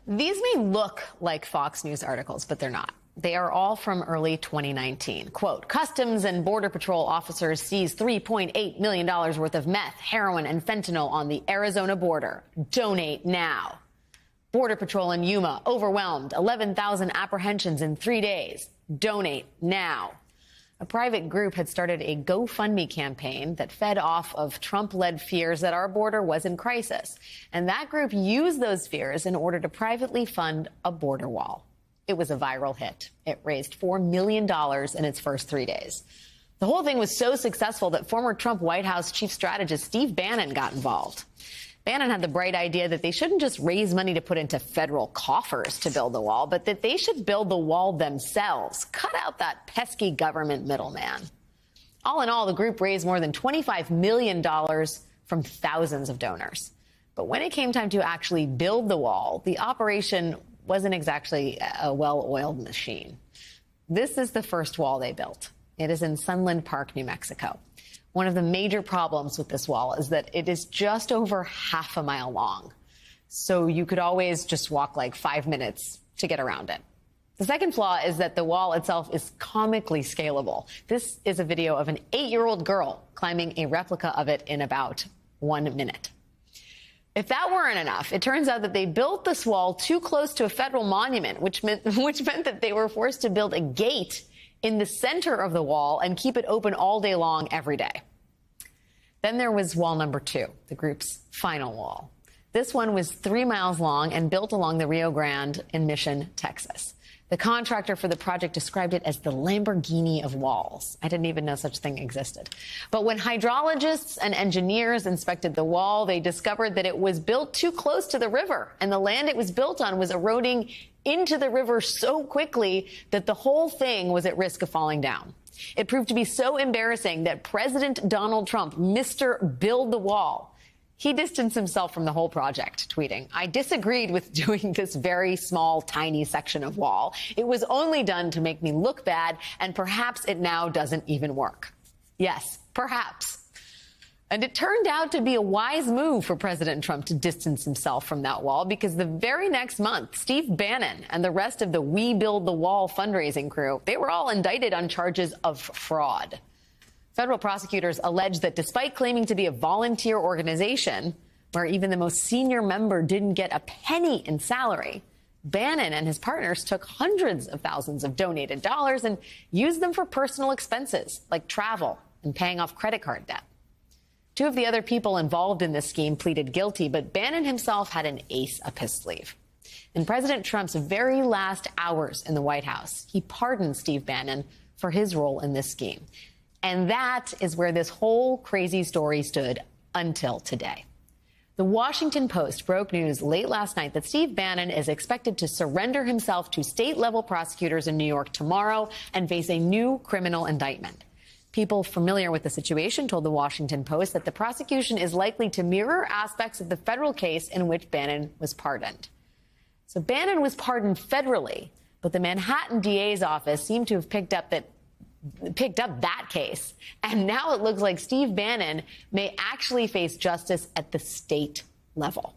These may look like Fox News articles, but they're not. They are all from early 2019. Quote, Customs and Border Patrol officers seize $3.8 million worth of meth, heroin, and fentanyl on the Arizona border. Donate now. Border Patrol in Yuma overwhelmed. 11,000 apprehensions in 3 days. Donate now. A private group had started a GoFundMe campaign that fed off of Trump-led fears that our border was in crisis. And that group used those fears in order to privately fund a border wall. It was a viral hit. It raised $4 million in its first 3 days. The whole thing was so successful that former Trump White House chief strategist Steve Bannon got involved. Bannon had the bright idea that they shouldn't just raise money to put into federal coffers to build the wall, but that they should build the wall themselves. Cut out that pesky government middleman. All in all, the group raised more than $25 million from thousands of donors. But when it came time to actually build the wall, the operation wasn't exactly a well-oiled machine. This is the first wall they built. It is in Sunland Park, New Mexico. One of the major problems with this wall is that it is just over half a mile long. So you could always just walk like 5 minutes to get around it. The second flaw is that the wall itself is comically scalable. This is a video of an 8-year-old girl climbing a replica of it in about 1 minute. If that weren't enough, it turns out that they built this wall too close to a federal monument, which meant that they were forced to build a gate in the center of the wall and keep it open all day long every day. Then there was wall number 2, the group's final wall. This one was 3 miles long and built along the Rio Grande in Mission, Texas. The contractor for the project described it as the Lamborghini of walls. I didn't even know such a thing existed. But when hydrologists and engineers inspected the wall, they discovered that it was built too close to the river, and the land it was built on was eroding into the river so quickly that the whole thing was at risk of falling down. It proved to be so embarrassing that President Donald Trump, Mr. Build the Wall, he distanced himself from the whole project, tweeting, I disagreed with doing this very small, tiny section of wall. It was only done to make me look bad, and perhaps it now doesn't even work. Yes, perhaps. And it turned out to be a wise move for President Trump to distance himself from that wall, because the very next month, Steve Bannon and the rest of the We Build the Wall fundraising crew, they were all indicted on charges of fraud. Federal prosecutors allege that despite claiming to be a volunteer organization, where even the most senior member didn't get a penny in salary, Bannon and his partners took hundreds of thousands of donated dollars and used them for personal expenses, like travel and paying off credit card debt. 2 of the other people involved in this scheme pleaded guilty, but Bannon himself had an ace up his sleeve. In President Trump's very last hours in the White House, he pardoned Steve Bannon for his role in this scheme. And that is where this whole crazy story stood until today. The Washington Post broke news late last night that Steve Bannon is expected to surrender himself to state-level prosecutors in New York tomorrow and face a new criminal indictment. People familiar with the situation told the Washington Post that the prosecution is likely to mirror aspects of the federal case in which Bannon was pardoned. So Bannon was pardoned federally, but the Manhattan DA's office seemed to have picked up that case. And now it looks like Steve Bannon may actually face justice at the state level.